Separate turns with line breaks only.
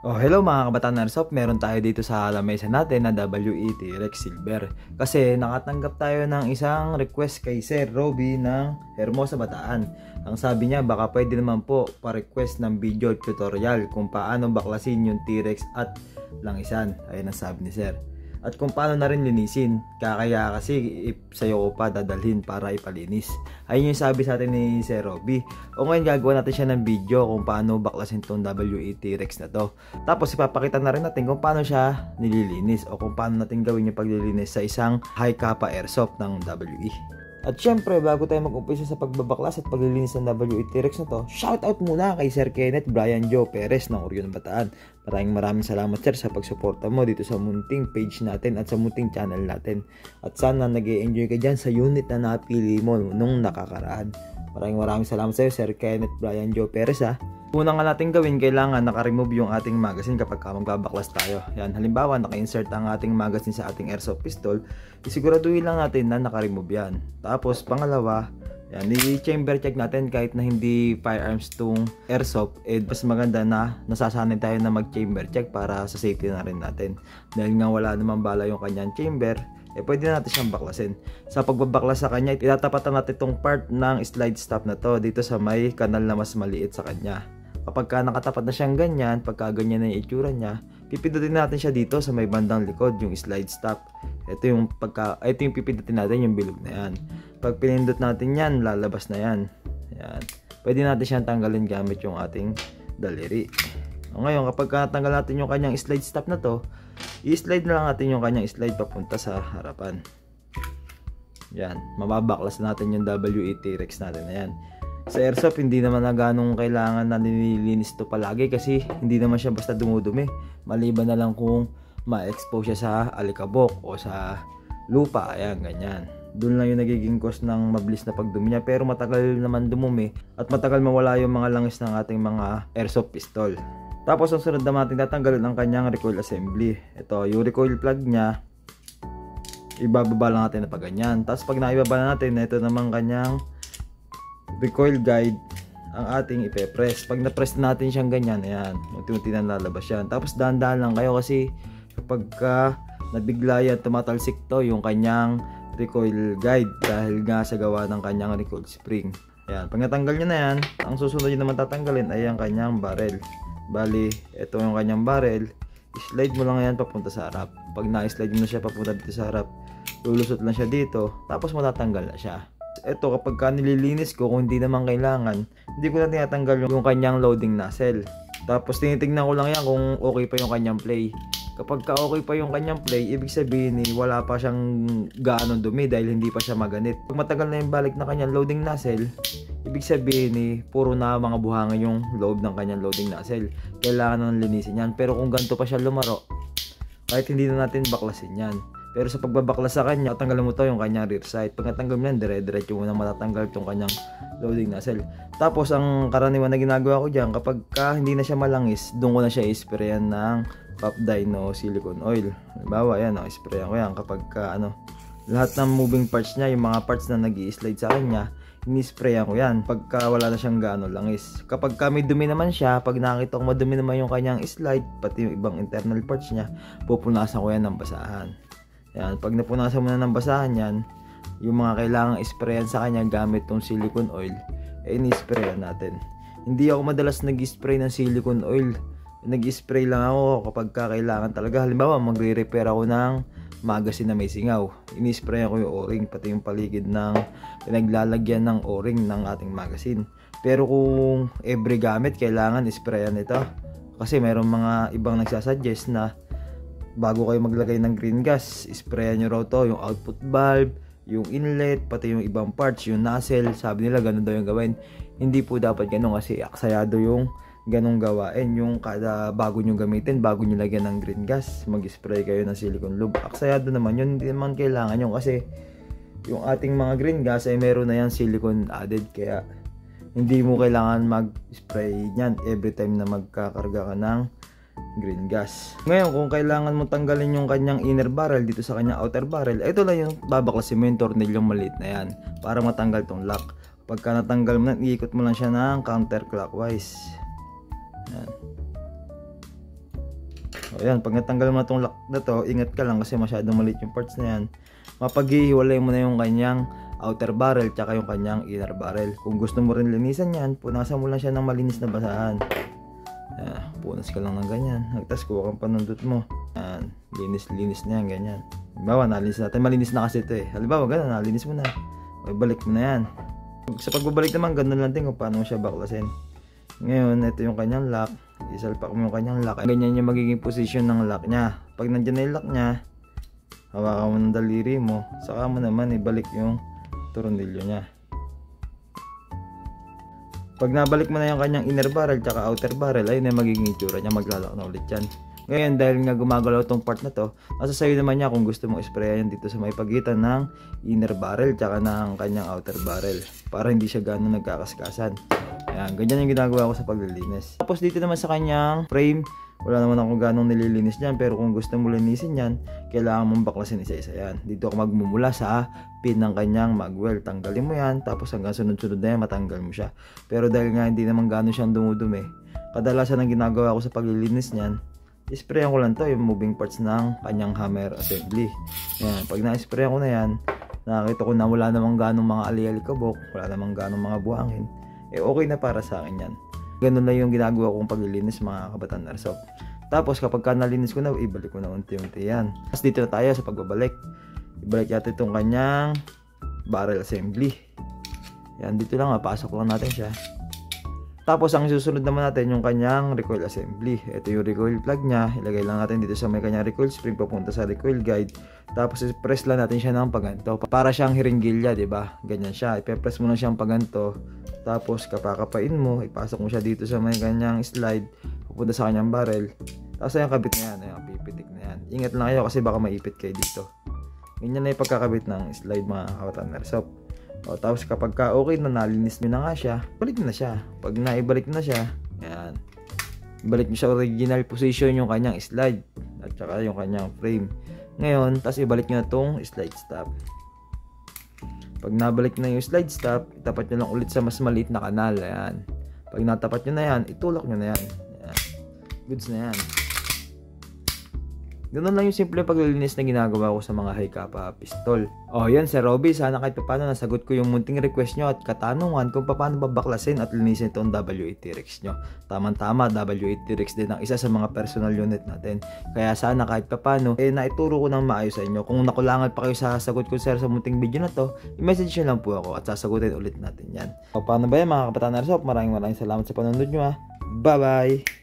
Oh, hello mga kabataan Airsoft. Meron tayo dito sa lamesa natin na WET Rex Silver. Kasi nakatanggap tayo ng isang request kay Sir Robby ng Hermosa Bataan. Ang sabi niya, baka pwede naman po pa-request ng video tutorial kung paano baklasin yung T-Rex at langisan. Ayun ang sabi ni Sir. At kung paano na rin linisin. Kaya kasi sa'yo ko pa dadalhin para ipalinis. Ayun yung sabi sa atin ni Sir Robby. O ngayon gagawa natin siya ng video kung paano baklasin tong WET Rex na to. Tapos ipapakita na rin natin kung paano siya nililinis o kung paano natin gawin yung paglilinis sa isang high kappa airsoft ng WE. At syempre, bago tayo mag-umpisa sa pagbabaklas at paglilinis ng WET Rex na to, shoutout muna kay Sir Kenneth Brian Joe Perez ng Orion Bataan. Maraming salamat sir sa pagsuporta mo dito sa munting page natin at sa munting channel natin. At sana nag-e-enjoy ka dyan sa unit na napili mo nung nakakaraan. Maraming salamat sa iyo Sir Kenneth Brian Joe Perez ha. Una nga natin gawin, kailangan naka-remove yung ating magazine kapag magbabaklas tayo. Yan, halimbawa naka-insert ang ating magazine sa ating airsoft pistol, isiguraduhin lang natin na naka-remove yan. Tapos pangalawa, yan, i-chamber check natin kahit na hindi firearms tong airsoft, mas maganda na nasasanay tayo na mag-chamber check para sa safety na rin natin. Dahil nga wala namang bala yung kanyang chamber, pwede na natin siyang baklasin. Sa pagbabaklas sa kanya, itatapatan natin itong part ng slide stop na to dito sa may kanal na mas maliit sa kanya. Kapag nakatapat na siyang ganyan, pagka ganyan na yung itsura niya, pipindutin natin siya dito sa may bandang likod, yung slide stop. Ito yung pipindutin natin, yung bilog na yan. Pag pinindot natin yan, lalabas na yan. Yan. Pwede natin siyang tanggalin gamit yung ating daliri. Ngayon, kapag natanggal natin yung kanyang slide stop na to, i-slide na lang natin yung kanyang slide papunta sa harapan. Yan. Mababaklas natin yung WET Rex natin na yan. Sa airsoft, hindi naman na ganong kailangan na nililinis to palagi kasi hindi naman siya basta dumudumi. Maliban na lang kung ma-expose siya sa alikabok o sa lupa, ayan, ganyan. Doon lang yung nagiging cause ng mabilis na pagdumi niya, pero matagal naman dumumi at matagal mawala yung mga langis ng ating mga airsoft pistol. Tapos ang sunod naman natin tatanggalin ang kanyang recoil assembly. Ito, yung recoil plug niya, ibababa lang natin na pag ganyan. Tapos pag naibaba na natin, ito naman kanyang recoil guide ang ating ipe-press. Pag na-press natin siyang ganyan, ayan, unti-unti na lalabas yan. Tapos dahan-dahan lang kayo kasi kapag nabigla yan, tumatalsik to yung kanyang recoil guide dahil nga sa gawa ng kanyang recoil spring. Ayan, pag natanggal nyo na yan, ang susunod nyo naman tatanggalin ay ang kanyang barrel. Bali, ito yung kanyang barrel. I-slide mo lang yan papunta sa harap. Pag na-slide mo na siya papunta dito sa harap, lulusot lang siya dito, tapos matatanggal na siya. Ito, kapag nililinis ko, kung hindi naman kailangan, hindi ko na tinatanggal yung kanyang loading nozzle. Tapos tinitignan ko lang yan kung okay pa yung kanyang play. Kapag okay pa yung kanyang play, ibig sabihin wala pa siyang gaano dumi dahil hindi pa siya maganit. Pag matagal na yung balik na kanyang loading nozzle, ibig sabihin puro na mga buhangin yung loob ng kanyang loading nozzle. Kailangan nang linisin yan. Pero kung ganito pa siya lumaro, kahit hindi na natin baklasin yan. Pero sa pagbabaklas sa kanya, tanggalin mo to yung kanyang rear sight. Pag natanggal mo yan, dire-diretso mo na matatanggal itong kanyang loading nozzle. Tapos ang karaniwan na ginagawa ko dyan, kapag hindi na siya malangis, doon ko na siya i-sprayan ng Pop Dino silicone oil. Halimbawa, yan, i-sprayan ko yan kapag lahat ng moving parts niya, yung mga parts na nag-i-slide sa kanya, ini-sprayan ko yan pagka wala na siyang gaano langis. Kapag may dumi naman siya, pag nakita ko madumi naman yung kanyang slide, pati yung ibang internal parts niya, pupunasan ko yan ng basahan. Yan, pag napunasan mo na ng basahan yan, yung mga kailangang sprayan sa kanya gamit tong silicone oil, ini-sprayan natin. Hindi ako madalas nag-spray ng silicone oil. Nag-spray lang ako kapag kailangan talaga. Halimbawa, magre-repair ako ng magazine na may singaw. Ini-sprayan ko yung o-ring, pati yung paligid ng pinaglalagyan ng o-ring ng ating magazine. Pero kung every gamit, kailangan sprayan ito. Kasi mayroong mga ibang nagsasuggest na bago kayo maglagay ng green gas, sprayan nyo raw to, yung output valve, yung inlet, pati yung ibang parts, yung nozzle. Sabi nila ganun daw yung gawin. Hindi po dapat ganun kasi aksayado yung ganung gawain. Yung kada bago nyo gamitin, bago nyo lagyan ng green gas, mag-spray kayo ng silicone lube. Aksayado naman yun, hindi naman kailangan yun kasi yung ating mga green gas ay meron na yan silicone added, kaya hindi mo kailangan mag-spray yan every time na magkakarga ka ng green gas. Ngayon, kung kailangan mo tanggalin yung kanyang inner barrel dito sa kanyang outer barrel, ito lang yung babaklasin mo yung tornilyong maliit na yan para matanggal tong lock. Pagka natanggal mo na, iikot mo lang siya ng counterclockwise. Yan. O yan, pag natanggal mo na itong lock na to, ingat ka lang kasi masyadong maliit yung parts na yan. Mapaghihiwalay mo na yung kanyang outer barrel tsaka yung kanyang inner barrel. Kung gusto mo rin linisan yan, punasan mo lang siya ng malinis na basahan. Punas ka lang ng ganyan. Tapos kuha kang panundot mo. Yan, linis na yan, ganyan. Halimbawa, nalinis natin. Malinis na kasi ito eh. Halimbawa, ganun, nalinis mo na. O, balik mo na yan. Sa pagbabalik naman, ganun lang din kung paano mo siya baklasin. Ngayon, ito yung kanyang lock. Isalpak mo yung kanyang lock. Ganyan yung magiging position ng lock niya. Pag nandiyan na yung lock niya, hawakan mo ng daliri mo. Saka mo naman ibalik yung tornilyo niya. Pag nabalik mo na yung kanyang inner barrel tsaka outer barrel, ayun na magiging itsura niya, maglalak na ulit yan. Ngayon, dahil nga gumagalaw tong part na to, nasa sayo naman niya kung gusto mong isprayan dito sa may pagitan ng inner barrel tsaka ng kanyang outer barrel para hindi siya gano'ng nagkakaskasan. Ayan, ganyan yung ginagawa ko sa paglilinis. Tapos dito naman sa kanyang frame, wala naman ako ganong nililinis dyan, pero kung gusto mo linisin yan, kailangan mong baklasin isa-isa yan. Dito ako magmumula sa pin ng kanyang magwell. Tanggalin mo yan, tapos hanggang sunod-sunod na yan, matanggal mo siya. Pero dahil nga hindi naman gano'n siyang dumudumi, kadalasan ang ginagawa ko sa paglilinis niyan, isprayan ko lang to yung moving parts ng kanyang hammer assembly. Yan, pag na-sprayan ko na yan, nakakita ko na wala namang ganong mga ali-alikabok, wala namang ganong mga buhangin, okay na para sa akin yan. Ganun na yung ginagawa kong paglilinis mga kabataan airsoft. Tapos kapag nalinis ko na, ibalik ko na unti-unti yan. Tapos dito na tayo sa pagbabalik. Ibalik natin itong kanyang barrel assembly. Yan, dito lang, pasok lang natin siya. Tapos ang susunod naman natin yung kanyang recoil assembly. Ito yung recoil plug niya. Ilagay lang natin dito sa may kanyang recoil spring papunta sa recoil guide. Tapos press lang natin siya ng paganto. Para siyang hiringgilya, di ba? Ganyan siya. Ipe-press mo lang siyang paganto. Tapos kapakapain mo, ipasok mo siya dito sa may kanyang slide papunta sa kanyang barrel. Tapos ayan, kabit na yan. Ayan, pipitik na yan. Ingat lang kayo kasi baka maipit kayo dito. Ganyan na yung pagkakabit ng slide mga kabataan airsoft. O, tapos kapag okay na, nalinis nyo na nga siya, balik na siya. Pag naibalik na siya, ayan, ibalik nyo sa original position yung kanyang slide at saka yung kanyang frame. Ngayon, tapos ibalik nyo na itong slide stop. Pag nabalik na yung slide stop, itapat nyo lang ulit sa mas maliit na kanal. Ayan. Pag natapat nyo na yan, itulak nyo na yan. Ayan. Goods na yan. Ganun lang yung simple paglilinis na ginagawa ko sa mga high kappa pistol. O yan, Sir Robby, sana kahit paano nasagot ko yung munting request nyo at katanungan kung paano babaklasin at linisin itong W80 Rex nyo. Tamang-tama, W80 Rex din ang isa sa mga personal unit natin. Kaya sana kahit paano, naituro ko ng maayos sa inyo. Kung nakulangan pa kayo sa sagot ko, sir, sa munting video na to, i-message nyo lang po ako at sasagutin ulit natin yan. O paano ba yan mga kabataan airsoft? Maraming salamat sa panonood nyo ha. Bye-bye!